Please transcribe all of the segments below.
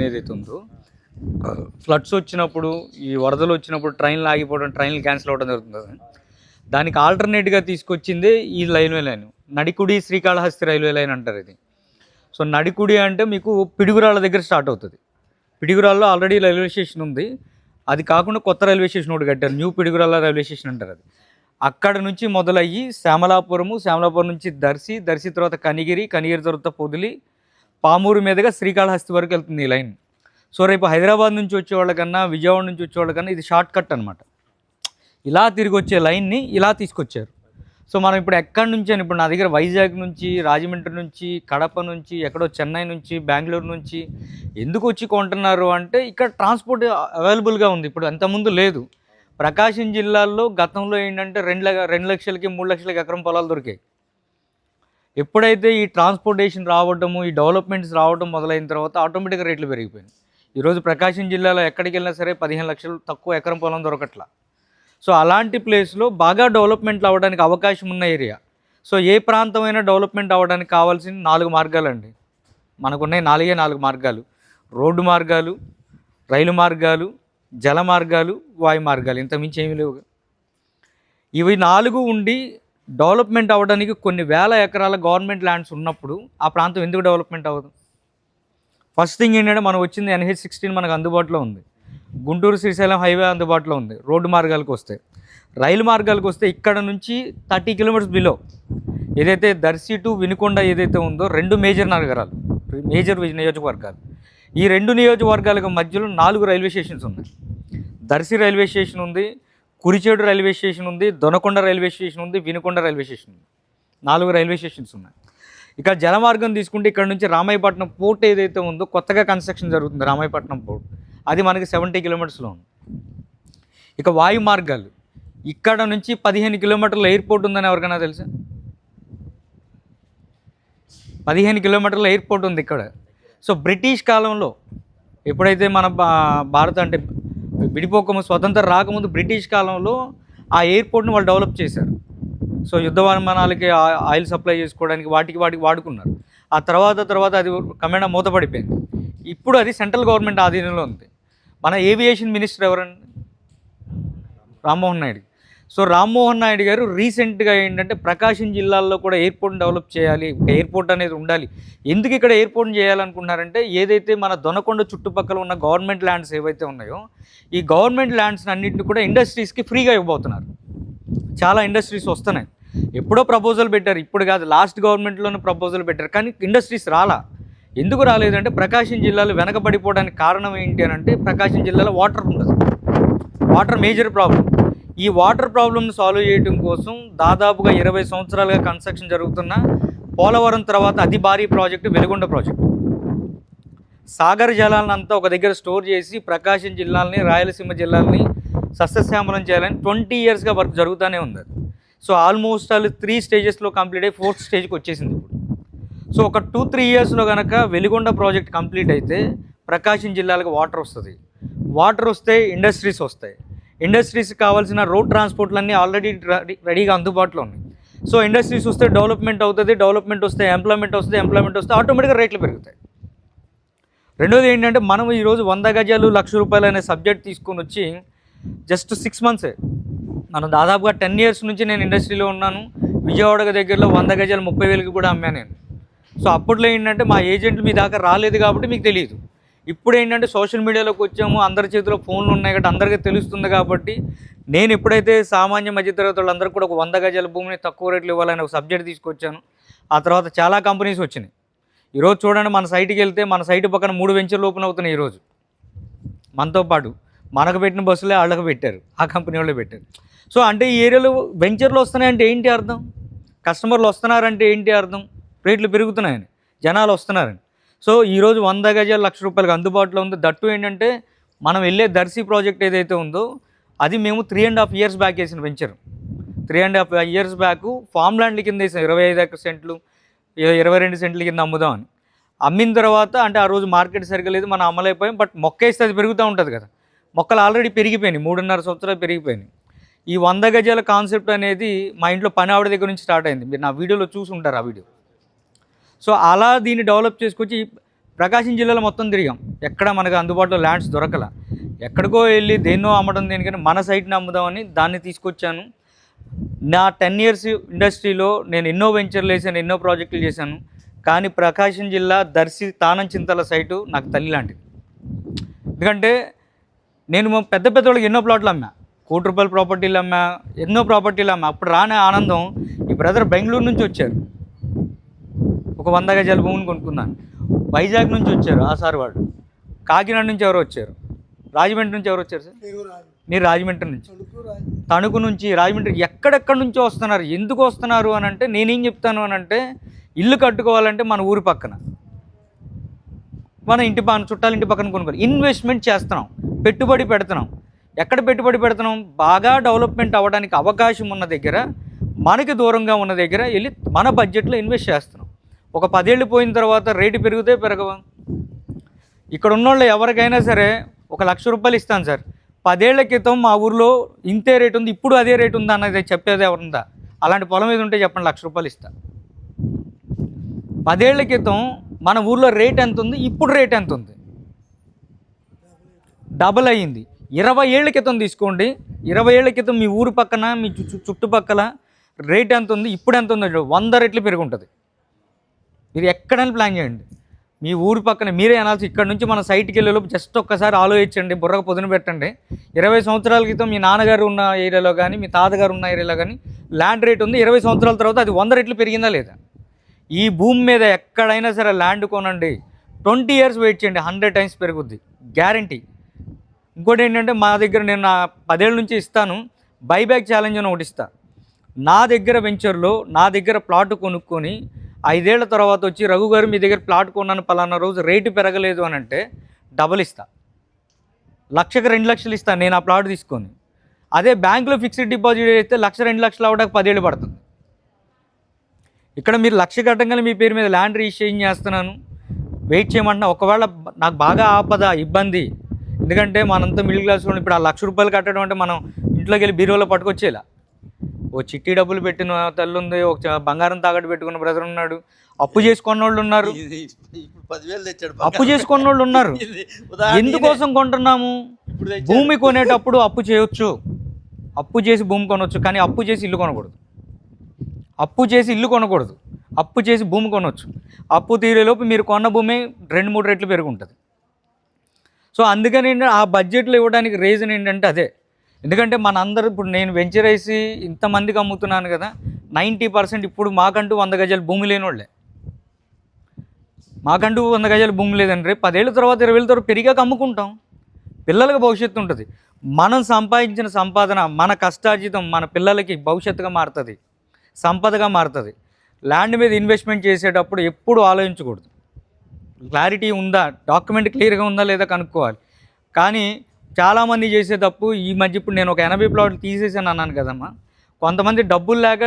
ఏదైతే ఉందో ఫ్లడ్స్ వచ్చినప్పుడు ఈ వరదలు వచ్చినప్పుడు ట్రైన్లు ఆగిపోవడం, ట్రైన్లు క్యాన్సిల్ అవ్వడం జరుగుతుంది. దానికి ఆల్టర్నేట్గా తీసుకొచ్చిందే ఈ railway line, Nadikudi Srikalahasti railway line అంటారు ఇది. సో నడికుడి అంటే మీకు పిడుగురాళ్ళ దగ్గర స్టార్ట్ అవుతుంది. పిడుగురాళ్ళలో ఆల్రెడీ రైల్వే స్టేషన్ ఉంది. అది కాకుండా కొత్త రైల్వే స్టేషన్ ఒకటి కట్టారు, న్యూ పిడుగురాళ్ళ రైల్వే స్టేషన్ అంటారు. అది అక్కడ నుంచి మొదలయ్యి శ్యామలాపురం నుంచి దర్శి తర్వాత కనిగిరి తర్వాత పొదిలి, పామూరు మీదుగా శ్రీకాళహస్తి వరకు వెళ్తుంది ఈ లైన్. సో రేపు హైదరాబాద్ నుంచి వచ్చేవాళ్ళకన్నా, విజయవాడ నుంచి వచ్చేవాళ్ళకన్నా ఇది షార్ట్ కట్ అనమాట. ఇలా తిరిగి వచ్చే లైన్ని ఇలా తీసుకొచ్చారు. సో మనం ఇప్పుడు ఎక్కడి నుంచి అని, ఇప్పుడు నా దగ్గర వైజాగ్ నుంచి, రాజమండ్రి నుంచి, కడప నుంచి, ఎక్కడో చెన్నై నుంచి, బెంగళూరు నుంచి ఎందుకు వచ్చి కొంటున్నారు అంటే ఇక్కడ ట్రాన్స్పోర్ట్ అవైలబుల్గా ఉంది. ఇప్పుడు అంతకుముందు లేదు. ప్రకాశం జిల్లాలో గతంలో ఏంటంటే 2 లక్షలకి 3 లక్షలకి ఎకరం పొలాలు దొరికాయి. ఎప్పుడైతే ఈ ట్రాన్స్పోర్టేషన్ రావడము, ఈ డెవలప్మెంట్స్ రావడం మొదలైన తర్వాత ఆటోమేటిక్గా రేట్లు పెరిగిపోయినాయి. ఈరోజు ప్రకాశం జిల్లాలో ఎక్కడికి వెళ్ళినా సరే 15 లక్షలు తక్కువ ఎకరం పొలం దొరకట్లా. సో అలాంటి ప్లేస్లో బాగా డెవలప్మెంట్లు అవ్వడానికి అవకాశం ఉన్న ఏరియా. సో ఏ ప్రాంతమైనా డెవలప్మెంట్ అవ్వడానికి కావాల్సిన 4 మార్గాలండి. మనకున్నాయి 4 మార్గాలు: రోడ్డు మార్గాలు, రైలు మార్గాలు, జల మార్గాలు, వాయు మార్గాలు. ఇంతకుమించి ఏమీ లేవు. ఇవి 4 ఉండి డెవలప్మెంట్ అవ్వడానికి కొన్ని వేల ఎకరాల గవర్నమెంట్ ల్యాండ్స్ ఉన్నప్పుడు ఆ ప్రాంతం ఎందుకు డెవలప్మెంట్ అవ్వదు? ఫస్ట్ థింగ్ ఏంటంటే మనం వచ్చింది NH-16 మనకు అందుబాటులో ఉంది, గుంటూరు శ్రీశైలం హైవే అందుబాటులో ఉంది. రోడ్డు మార్గాలకు వస్తే, రైలు మార్గాలకు వస్తే ఇక్కడ నుంచి 30 కిలోమీటర్స్ బిలో ఏదైతే దర్శి టు వినుకొండ ఏదైతే ఉందో 2 మేజర్ నగరాలు, మేజర్ నియోజకవర్గాలు. ఈ 2 నియోజకవర్గాలకు మధ్యలో 4 రైల్వే స్టేషన్స్ ఉన్నాయి. దర్శి రైల్వే స్టేషన్ ఉంది, కురిచేడు రైల్వే స్టేషన్ ఉంది, దొనకొండ రైల్వే స్టేషన్ ఉంది, వినుకొండ రైల్వే స్టేషన్ ఉంది. 4 రైల్వే స్టేషన్స్ ఉన్నాయి. ఇక జలమార్గం తీసుకుంటే ఇక్కడ నుంచి రామాయపట్నం పోర్ట్ ఏదైతే ఉందో కొత్తగా కన్స్ట్రక్షన్ జరుగుతుంది, రామాయపట్నం పోర్ట్, అది మనకి 70 కిలోమీటర్స్లో ఉంది. ఇక వాయు మార్గాలు, ఇక్కడ నుంచి 15 కిలోమీటర్ల ఎయిర్పోర్ట్ ఉందని ఎవరికైనా తెలుసా? 15 కిలోమీటర్ల ఎయిర్పోర్ట్ ఉంది ఇక్కడ. సో బ్రిటిష్ కాలంలో ఎప్పుడైతే మన భారత్ అంటే విడిపోకము స్వతంత్రం రాకముందు బ్రిటిష్ కాలంలో ఆ ఎయిర్పోర్ట్ని వాళ్ళు డెవలప్ చేశారు. సో యుద్ధ విమానాలకి ఆయిల్ సప్లై చేసుకోవడానికి వాటికి వాడుకున్నారు. ఆ తర్వాత అది క్రమేణా మూతపడిపోయింది. ఇప్పుడు అది సెంట్రల్ గవర్నమెంట్ ఆధీనంలో ఉంది. మన ఏవియేషన్ మినిస్టర్ ఎవరండి? రామ్మోహన్ నాయుడు. సో రామ్మోహన్ నాయుడు గారు రీసెంట్గా ఏంటంటే ప్రకాశం జిల్లాల్లో కూడా ఎయిర్పోర్ట్ని డెవలప్ చేయాలి, ఎయిర్పోర్ట్ అనేది ఉండాలి. ఎందుకు ఇక్కడ ఎయిర్పోర్ట్ని చేయాలనుకుంటున్నారంటే ఏదైతే మన దొనకొండ చుట్టుపక్కల ఉన్న గవర్నమెంట్ ల్యాండ్స్ ఏవైతే ఉన్నాయో ఈ గవర్నమెంట్ ల్యాండ్స్ అన్నింటినీ కూడా ఇండస్ట్రీస్కి ఫ్రీగా ఇవ్వబోతున్నారు. చాలా ఇండస్ట్రీస్ వస్తున్నాయి. ఎప్పుడో ప్రపోజల్ పెట్టారు, ఇప్పుడు కాదు, లాస్ట్ గవర్నమెంట్లోనే ప్రపోజల్ పెట్టారు, కానీ ఇండస్ట్రీస్ రాలా. ఎందుకు రాలేదంటే ప్రకాశం జిల్లాలో వెనకబడిపోవడానికి కారణం ఏంటి అని అంటే ప్రకాశం జిల్లాలో వాటర్ ఉండదు. Water major problem. ఈ వాటర్ ప్రాబ్లమ్ని సాల్వ్ చేయడం కోసం దాదాపుగా 20 సంవత్సరాలుగా కన్స్ట్రక్షన్ జరుగుతున్న పోలవరం తర్వాత అతి భారీ ప్రాజెక్టు వెలుగొండ ప్రాజెక్టు. సాగర్ జలాలను అంతా ఒక దగ్గర స్టోర్ చేసి ప్రకాశం జిల్లాలని, రాయలసీమ జిల్లాలని సస్యశ్యామలం చేయాలని 20 ఇయర్స్గా వర్క్ జరుగుతూనే ఉంది. సో ఆల్మోస్ట్ 3 స్టేజెస్లో కంప్లీట్ అయ్యి 4th స్టేజ్కి వచ్చేసింది ఇప్పుడు. సో ఒక 2-3 ఇయర్స్లో కనుక వెలుగొండ ప్రాజెక్ట్ కంప్లీట్ అయితే ప్రకాశం జిల్లాలకు వాటర్ వస్తుంది. వాటర్ వస్తే ఇండస్ట్రీస్ వస్తాయి. ఇండస్ట్రీస్కి కావాల్సిన రోడ్ ట్రాన్స్పోర్ట్లన్నీ ఆల్రెడీ రెడీగా అందుబాటులో ఉన్నాయి. సో ఇండస్ట్రీస్ వస్తే డెవలప్మెంట్ అవుతుంది, డెవలప్మెంట్ వస్తే ఎంప్లాయ్మెంట్ వస్తే ఆటోమేటిక్గా రేట్లు పెరుగుతాయి. రెండోది ఏంటంటే మనం ఈరోజు 100 గజాలు ₹1,00,000 అనే సబ్జెక్ట్ తీసుకొని వచ్చి జస్ట్ 6 మంత్సే, మనం దాదాపుగా 10 ఇయర్స్ నుంచి నేను ఇండస్ట్రీలో ఉన్నాను. విజయవాడ దగ్గరలో 100 గజాలు 30,000కి కూడా అమ్మాను నేను. సో అప్పట్లో ఏంటంటే మా ఏజెంట్లు మీ దాకా రాలేదు కాబట్టి మీకు తెలియదు. ఇప్పుడు ఏంటంటే సోషల్ మీడియాలోకి వచ్చాము, అందరి చేతిలో ఫోన్లు ఉన్నాయి కాబట్టి అందరికీ తెలుస్తుంది. కాబట్టి నేను ఎప్పుడైతే సామాన్య మధ్యతరగతి వాళ్ళందరికీ కూడా ఒక 100 గజాల భూమిని తక్కువ రేట్లు ఇవ్వాలని ఒక సబ్జెక్ట్ తీసుకొచ్చాను. ఆ తర్వాత చాలా కంపెనీస్ వచ్చినాయి. ఈరోజు చూడండి, మన సైట్కి వెళ్తే మన సైట్ పక్కన 3 వెంచర్లు ఓపెన్ అవుతున్నాయి ఈరోజు. మనతో పాటు మనకు పెట్టిన బస్సులే వాళ్ళకి పెట్టారు, ఆ కంపెనీ వాళ్ళే పెట్టారు. సో అంటే ఈ ఏరియాలో వెంచర్లు వస్తున్నాయంటే ఏంటి అర్థం? కస్టమర్లు వస్తున్నారంటే ఏంటి అర్థం? రేట్లు పెరుగుతున్నాయని, జనాలు వస్తున్నారని. సో ఈరోజు 100 గజాలు ₹1,00,000 అందుబాటులో ఉంది. దట్టు ఏంటంటే మనం వెళ్ళే దర్శి ప్రాజెక్ట్ ఏదైతే ఉందో అది మేము 3.5 ఇయర్స్ బ్యాక్ వేసిన వెంచర్. 3.5 ఇయర్స్ బ్యాక్ ఫామ్ ల్యాండ్ల కింద వేసాం, 25 సెంట్లు 22 సెంట్ల కింద అమ్ముదామని. అమ్మిన తర్వాత అంటే ఆ రోజు మార్కెట్ సరిగ్గా లేదు, మనం అమ్మలేకపోయాం. బట్ మొక్క వేస్తే అది పెరుగుతూ ఉంటుంది కదా, మొక్కలు ఆల్రెడీ పెరిగిపోయినాయి, 3.5 సంవత్సరాలు పెరిగిపోయినాయి. ఈ 100 గజాల కాన్సెప్ట్ అనేది మా ఇంట్లో పని ఆవిడ దగ్గర నుంచి స్టార్ట్ అయింది. మీరు నా వీడియోలో చూసి ఉంటారు ఆ వీడియో. సో అలా దీన్ని డెవలప్ చేసుకొచ్చి ప్రకాశం జిల్లాలో మొత్తం తిరిగాం, ఎక్కడ మనకు అందుబాటులో ల్యాండ్స్ దొరకల. ఎక్కడికో వెళ్ళి దేన్నో అమ్మడం దేనికని మన సైట్ని అమ్ముదామని దాన్ని తీసుకొచ్చాను. నా 10 years ఇండస్ట్రీలో నేను ఎన్నో వెంచర్లు వేసాను, ఎన్నో ప్రాజెక్టులు చేశాను. కానీ ప్రకాశం జిల్లా దర్శి తానం చింతల సైటు నాకు తల్లి లాంటిది. ఎందుకంటే నేను పెద్ద పెద్ద వాళ్ళకి ఎన్నో ప్లాట్లు అమ్మా, ₹1,00,00,000 ప్రాపర్టీలు అమ్మా, ఎన్నో ప్రాపర్టీలు అమ్మా. అప్పుడు రాని ఆనందం ఈ బ్రదర్ బెంగళూరు నుంచి వచ్చారు, ఒక 100 గజాల భూమిని కొనుక్కున్నాను. వైజాగ్ నుంచి వచ్చారు ఆ సార్ వాళ్ళు, కాకినాడ నుంచి ఎవరు వచ్చారు, రాజమండ్రి నుంచి ఎవరు వచ్చారు సార్? మీరు రాజమండ్రి నుంచి, తణుకు నుంచి, రాజమండ్రి, ఎక్కడెక్కడి నుంచో వస్తున్నారు. ఎందుకు వస్తున్నారు అని అంటే నేనేం చెప్తాను అని అంటే, ఇల్లు కట్టుకోవాలంటే మన ఊరి పక్కన, మన ఇంటి పక్కన, చుట్టాల ఇంటి పక్కన కొనుక్కోవాలి. ఇన్వెస్ట్మెంట్ చేస్తున్నాం, పెట్టుబడి పెడుతున్నాం. ఎక్కడ పెట్టుబడి పెడుతున్నాం? బాగా డెవలప్మెంట్ అవ్వడానికి అవకాశం ఉన్న దగ్గర, మనకి దూరంగా ఉన్న దగ్గర వెళ్ళి మన బడ్జెట్లో ఇన్వెస్ట్ చేస్తున్నాం. ఒక 10 ఏళ్ళు పోయిన తర్వాత రేటు పెరిగితే పెరగవా? ఇక్కడ ఉన్నోళ్ళు ఎవరికైనా సరే ₹1,00,000 ఇస్తాను సార్, 10 ఏళ్ల క్రితం మా ఊర్లో ఇంతే రేటు ఉంది, ఇప్పుడు అదే రేటు ఉందా అన్నది చెప్పేది ఎవరుందా? అలాంటి పొలం మీద ఉంటే చెప్పండి, ₹1,00,000 ఇస్తా. 10 ఏళ్ల క్రితం మన ఊర్లో రేట్ ఎంత ఉంది, ఇప్పుడు రేట్ ఎంత ఉంది? డబుల్ అయ్యింది. 20 ఏళ్ల క్రితం తీసుకోండి, 20 ఏళ్ల క్రితం మీ ఊరు పక్కన, మీ చుట్టుపక్కల రేట్ ఎంత ఉంది, ఇప్పుడు ఎంత ఉంది? 100 రెట్లు పెరిగి ఉంటుంది. మీరు ఎక్కడైనా ప్లాన్ చేయండి, మీ ఊరి పక్కన మీరే అనాల్సి. ఇక్కడ నుంచి మన సైట్కి వెళ్ళేలోపు జస్ట్ ఒక్కసారి ఆలోచించండి, బుర్రకు పొదున పెట్టండి. 20 సంవత్సరాల క్రితం మీ నాన్నగారు ఉన్న ఏరియాలో కానీ, మీ తాతగారు ఉన్న ఏరియాలో కానీ ల్యాండ్ రేట్ ఉంది, 20 సంవత్సరాల తర్వాత అది 100 రెట్లు పెరిగిందా లేదా? ఈ భూమి మీద ఎక్కడైనా సరే ల్యాండ్ కొనండి, 20 years వెయిట్ చేయండి, 100 times పెరుగుద్ది, గ్యారంటీ. ఇంకోటి ఏంటంటే, మా దగ్గర నేను నా 10 ఏళ్ళ నుంచి ఇస్తాను, బైబ్యాక్ ఛాలెంజ్ అని ఒకటి ఇస్తా. నా దగ్గర వెంచర్లో నా దగ్గర ప్లాట్ కొనుక్కొని 5 ఏళ్ల తర్వాత వచ్చి, రఘు గారు మీ దగ్గర ప్లాట్ కొన్నాను పలానా రోజు రేటు పెరగలేదు అని అంటే డబల్ ఇస్తా. 1,00,000కి 2,00,000 ఇస్తాను నేను ఆ ప్లాట్ తీసుకొని. అదే బ్యాంకులో ఫిక్స్డ్ డిపాజిట్ అయితే 1,00,000 2,00,000 అవ్వడానికి 10 ఏళ్ళు పడుతుంది. ఇక్కడ మీరు 1,00,000 కట్టంగానే మీ పేరు మీద ల్యాండ్ రిజిస్ట్రేషన్ చేస్తున్నాను, వెయిట్ చేయమంటున్నా. ఒకవేళ నాకు బాగా ఆపద, ఇబ్బంది, ఎందుకంటే మనంతా మిడిల్ క్లాస్ వాళ్ళు, ఇప్పుడు ఆ ₹1,00,000 కట్టడం అంటే మనం ఇంట్లోకి వెళ్ళి బీరోలో పట్టుకొచ్చేలా. ఓ చిట్టి డబ్బులు పెట్టిన తల్లి ఉంది, ఒక బంగారం తాకట్టు పెట్టుకున్న బ్రదర్ ఉన్నాడు, అప్పు చేసుకున్న వాళ్ళు ఉన్నారు, అప్పు చేసుకున్న వాళ్ళు ఉన్నారు. ఎందుకోసం కొంటున్నాము? భూమి కొనేటప్పుడు అప్పు చేయొచ్చు, అప్పు చేసి భూమి కొనవచ్చు, కానీ అప్పు చేసి ఇల్లు కొనకూడదు. అప్పు చేసి ఇల్లు కొనకూడదు, అప్పు చేసి భూమి కొనవచ్చు. అప్పు తీరేలోపు మీరు కొన్న భూమి 2-3 రెట్లు పెరుగుంటుంది. సో అందుకని ఆ బడ్జెట్లో ఇవ్వడానికి రీజన్ ఏంటంటే అదే. ఎందుకంటే మనందరూ ఇప్పుడు నేను వెంచర్ వేసి ఇంతమందికి అమ్ముతున్నాను కదా, 90% ఇప్పుడు మాకంటూ 100 గజాల భూమి లేని వాళ్ళే. మాకంటూ 100 గజాల భూమి లేదంటే 10 ఏళ్ళ తర్వాత 20 ఏళ్ళ తర్వాత పెరిగాక అమ్ముకుంటాం, పిల్లలకు భవిష్యత్తు ఉంటుంది. మనం సంపాదించిన సంపాదన, మన కష్టార్జితం మన పిల్లలకి భవిష్యత్తుగా మారుతుంది, సంపదగా మారుతుంది. ల్యాండ్ మీద ఇన్వెస్ట్మెంట్ చేసేటప్పుడు ఎప్పుడు ఆలోచించకూడదు, క్లారిటీ ఉందా, డాక్యుమెంట్ క్లియర్గా ఉందా లేదా కనుక్కోవాలి. కానీ చాలామంది చేసే తప్పు ఈ మధ్య, ఇప్పుడు నేను ఒక 80 ప్లాట్లు తీసేసాను అన్నాను కదమ్మా, కొంతమంది డబ్బులు లేక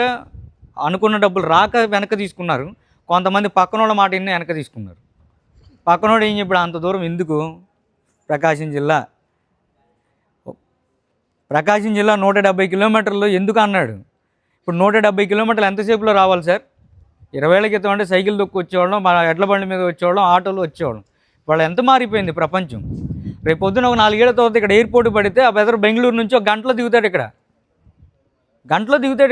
అనుకున్న డబ్బులు రాక వెనక తీసుకున్నారు, కొంతమంది పక్కనోళ్ళ మాట విని వెనక తీసుకున్నారు. పక్కనోడు ఏం చెప్పాడు, అంత దూరం ఎందుకు? ప్రకాశం జిల్లా 170 కిలోమీటర్లు ఎందుకు అన్నాడు. ఇప్పుడు 170 కిలోమీటర్లు ఎంతసేపులో రావాలి సార్? 20 ఏళ్ల క్రితం అంటే సైకిల్ దొక్కు వచ్చేవాళ్ళం, మన ఎడ్ల బండి మీద వచ్చేవాళ్ళం, ఆటోలు వచ్చేవాళ్ళం. వాళ్ళు ఎంత మారిపోయింది ప్రపంచం. రేపు పొద్దున ఒక 4 ఏళ్ల తర్వాత ఇక్కడ ఎయిర్పోర్ట్ పడితే ఆ బెదర్ బెంగళూరు నుంచి ఒక గంటలో దిగుతాడు,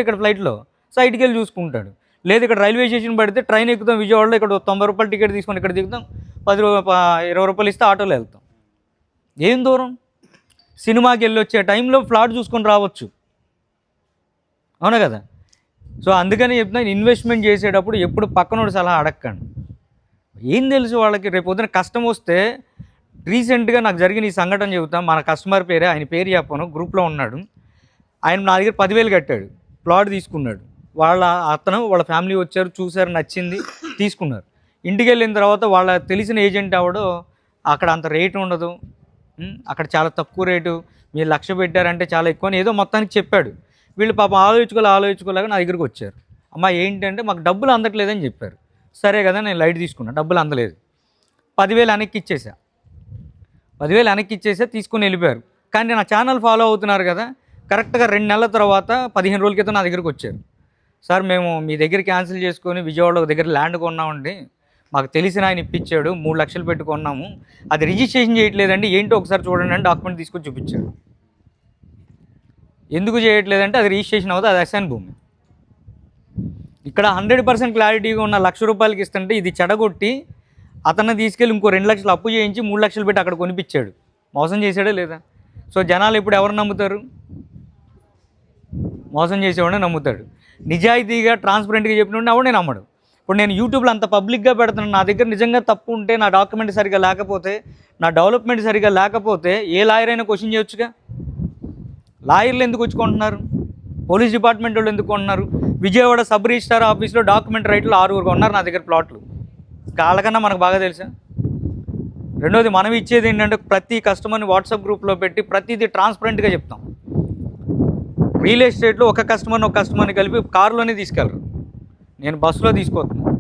ఇక్కడ ఫ్లైట్లో, సైట్కి వెళ్ళి చూసుకుంటాడు. లేదు ఇక్కడ రైల్వే స్టేషన్ పడితే ట్రైన్ ఎక్కుతాం విజయవాడలో, ఇక్కడ ₹90 టికెట్ తీసుకొని ఇక్కడ దిగుతాం, ₹20 ఇస్తే ఆటోలో వెళ్తాం. ఏం దూరం? సినిమాకి వెళ్ళి వచ్చే టైంలో ఫ్లాట్ చూసుకొని రావచ్చు, అవునా కదా? సో అందుకని చెప్తున్నా, ఇన్వెస్ట్మెంట్ చేసేటప్పుడు ఎప్పుడు పక్కనోడు సలహా అడగకండి. ఏం తెలుసు వాళ్ళకి, రేపు పొద్దున కష్టం వస్తే. రీసెంట్గా నాకు జరిగిన ఈ సంఘటన చెబుతాం. మన కస్టమర్ పేరే, ఆయన పేరు చెప్పను, గ్రూప్లో ఉన్నాడు. ఆయన నా దగ్గర 10,000 కట్టాడు, ప్లాట్ తీసుకున్నాడు. వాళ్ళ ఫ్యామిలీ వచ్చారు, చూసారు, నచ్చింది, తీసుకున్నారు. ఇంటికి వెళ్ళిన తర్వాత వాళ్ళ తెలిసిన ఏజెంట్ ఆవిడ, అక్కడ అంత రేటు ఉండదు, అక్కడ చాలా తక్కువ రేటు, మీరు 1,00,000 పెట్టారంటే చాలా ఎక్కువ అని ఏదో మొత్తానికి చెప్పాడు. వీళ్ళు పాపం ఆలోచించుకోలేక నా దగ్గరికి వచ్చారు. అమ్మ ఏంటంటే మాకు డబ్బులు అందట్లేదని చెప్పారు. సరే కదా, నేను లైట్ తీసుకున్నా, డబ్బులు అందలేదు. 10,000 వెనక్కి ఇచ్చేసా, 10,000 వెనక్కి ఇచ్చేసా, తీసుకుని వెళ్ళిపోయారు. కానీ నా ఛానల్ ఫాలో అవుతున్నారు కదా, కరెక్ట్గా 2 నెలల తర్వాత 15 రోజుల క్రితం నా దగ్గరికి వచ్చారు. సార్ మేము మీ దగ్గర క్యాన్సిల్ చేసుకొని విజయవాడలో దగ్గర ల్యాండ్ కొన్నామండి, మాకు తెలిసిన ఆయన ఇప్పించాడు, 3 లక్షలు పెట్టుకున్నాము, అది రిజిస్ట్రేషన్ చేయట్లేదండి, ఏంటో ఒకసారి చూడండి అని డాక్యుమెంట్ తీసుకొచ్చి చూపించాడు. ఎందుకు చేయట్లేదంటే అది రిజిస్ట్రేషన్ అవుతుంది, అది అసైన్ భూమి. ఇక్కడ 100% క్లారిటీగా ఉన్న ₹1,00,000 ఇస్తుంటే ఇది చెడగొట్టి అతన్ని తీసుకెళ్ళి ఇంకో 2 లక్షలు అప్పు చేయించి 3 లక్షలు పెట్టి అక్కడ కొనిపించాడు. మోసం చేశాడా లేదా? సో జనాలు ఇప్పుడు ఎవరు నమ్ముతారు? మోసం చేసేవాడిని నమ్ముతాడు. నిజాయితీగా ట్రాన్స్పరెంట్గా చెప్పినోడిని ఎవడే నమ్మడు. ఇప్పుడు నేను యూట్యూబ్లో అంత పబ్లిక్గా పెడుతున్నాను, నా దగ్గర నిజంగా తప్పు ఉంటే, నా డాక్యుమెంట్ సరిగ్గా లేకపోతే, నా డెవలప్మెంట్ సరిగ్గా లేకపోతే ఏ లాయర్ అయినా క్వశ్చన్ చేయొచ్చుగా. లాయర్లు ఎందుకు వచ్చుకుంటున్నారు? పోలీస్ డిపార్ట్మెంట్ వాళ్ళు ఎందుకు కొంటున్నారు? విజయవాడ సబ్ రిజిస్ట్రార్ ఆఫీస్లో డాక్యుమెంట్ రైట్లో 6 ఉన్నారు నా దగ్గర ప్లాట్లు. వాళ్ళకన్నా మనకు బాగా తెలుసా? రెండోది, మనం ఇచ్చేది ఏంటంటే ప్రతి కస్టమర్ని వాట్సాప్ గ్రూప్లో పెట్టి ప్రతిదీ ట్రాన్స్పరెంట్గా చెప్తాం. రియల్ ఎస్టేట్లో ఒక కస్టమర్ని కలిపి కారులోనే తీసుకెళ్ళరు, నేను బస్సులో తీసుకొస్తున్నాను.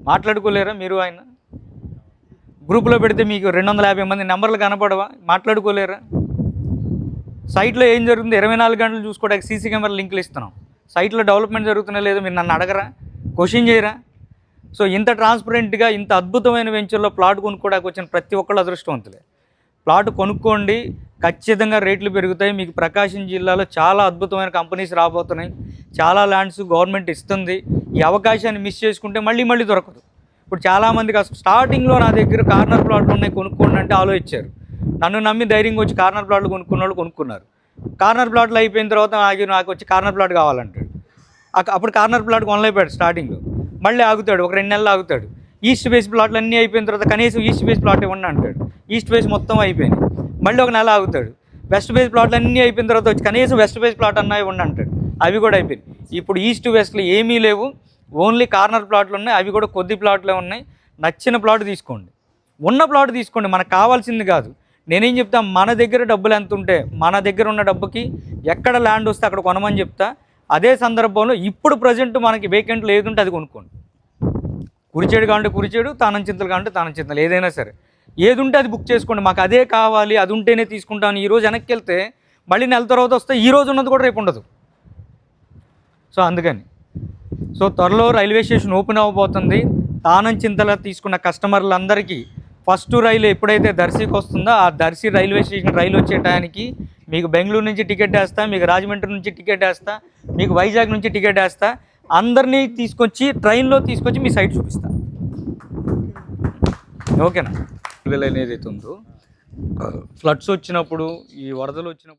మాట్లాడుకోలేరా మీరు? ఆయన గ్రూప్లో పెడితే మీకు 250 మంది నెంబర్లు కనపడవా? మాట్లాడుకోలేరా? సైట్లో ఏం జరుగుతుంది 24 గంటలు చూసుకోవడానికి సీసీ కెమెరా లింకులు ఇస్తున్నాం. సైట్లో డెవలప్మెంట్ జరుగుతున్నా లేదో మీరు నన్ను అడగరా? క్వశ్చన్ చేయరా? సో ఇంత ట్రాన్స్పరెంట్గా ఇంత అద్భుతమైన వెంచర్లో ప్లాట్ కొనుక్కోవడానికి వచ్చిన ప్రతి ఒక్కళ్ళు అదృష్టవంతులే. ప్లాట్ కొనుక్కోండి, ఖచ్చితంగా రేట్లు పెరుగుతాయి. మీకు ప్రకాశం జిల్లాలో చాలా అద్భుతమైన కంపెనీస్ రాబోతున్నాయి, చాలా ల్యాండ్స్ గవర్నమెంట్ ఇస్తుంది. ఈ అవకాశాన్ని మిస్ చేసుకుంటే మళ్ళీ దొరకదు. ఇప్పుడు చాలామందికి అసలు స్టార్టింగ్లో నా దగ్గర కార్నర్ ప్లాట్లు ఉన్నాయి కొనుక్కోండి అంటే ఆలోచించారు. నన్ను నమ్మి ధైర్యంగా వచ్చి కార్నర్ ప్లాట్లు కొనుక్కున్న వాళ్ళు కొనుక్కున్నారు. కార్నర్ ప్లాట్లు అయిపోయిన తర్వాత నాకు వచ్చి కార్నర్ ప్లాట్ కావాలంటాడు. అప్పుడు కార్నర్ ప్లాట్ కొనలేపాడు స్టార్టింగ్లో, మళ్ళీ ఆగుతాడు, ఒక 2 నెలలు ఆగుతాడు. ఈస్ట్ ఫేస్ ప్లాట్లు అన్నీ అయిపోయిన తర్వాత కనీసం ఈస్ట్ ఫేస్ ప్లాట్ ఇవ్వండి అంటాడు. ఈస్ట్ ఫేస్ మొత్తం అయిపోయింది, మళ్ళీ ఒక నెల ఆగుతాడు. వెస్ట్ ఫేస్ ప్లాట్లు అన్నీ అయిపోయిన తర్వాత వచ్చి కనీసం వెస్ట్ ఫేస్ ప్లాట్ అన్నా ఇవ్వండి అంటాడు. అవి కూడా అయిపోయింది. ఇప్పుడు ఈస్ట్ వెస్ట్లో ఏమీ లేవు, ఓన్లీ కార్నర్ ప్లాట్లు ఉన్నాయి. అవి కూడా కొద్ది ప్లాట్లే ఉన్నాయి. నచ్చిన ప్లాట్ తీసుకోండి, ఉన్న ప్లాట్ తీసుకోండి, మనకు కావాల్సింది కాదు. నేనేం చెప్తా, మన దగ్గర డబ్బులు ఎంత ఉంటే మన దగ్గర ఉన్న డబ్బుకి ఎక్కడ ల్యాండ్ వస్తే అక్కడ కొనమని చెప్తా. అదే సందర్భంలో ఇప్పుడు ప్రజెంట్ మనకి వేకెంట్లు ఏది ఉంటే అది కొనుక్కోండి. కురిచేడు కావాలంటే కురిచేడు, తానం చింతలు కావాలంటే తానం చింతలు, ఏదైనా సరే ఏది ఉంటే అది బుక్ చేసుకోండి. మాకు అదే కావాలి, అది ఉంటేనే తీసుకుంటాను. ఈరోజు వెనక్కి వెళ్తే మళ్ళీ నెల తర్వాత వస్తే ఈ రోజు ఉన్నది కూడా రేపు ఉండదు. సో అందుకని త్వరలో రైల్వే స్టేషన్ ఓపెన్ అవ్వబోతుంది. తానం చింతల తీసుకున్న కస్టమర్లందరికీ ఫస్ట్ రైలు ఎప్పుడైతే దర్శికి వస్తుందో ఆ దర్శి రైల్వే స్టేషన్ రైలు వచ్చే టయానికి మీకు బెంగళూరు నుంచి టికెట్ వేస్తా, మీకు రాజమండ్రి నుంచి టికెట్ వేస్తా, మీకు వైజాగ్ నుంచి టికెట్ వేస్తా. అందరినీ తీసుకొచ్చి ట్రైన్లో తీసుకొచ్చి మీ సైట్ చూపిస్తా. ఓకేనా? ఏదైతే ఉందో ఫ్లడ్స్ వచ్చినప్పుడు, ఈ వరదలు వచ్చినప్పుడు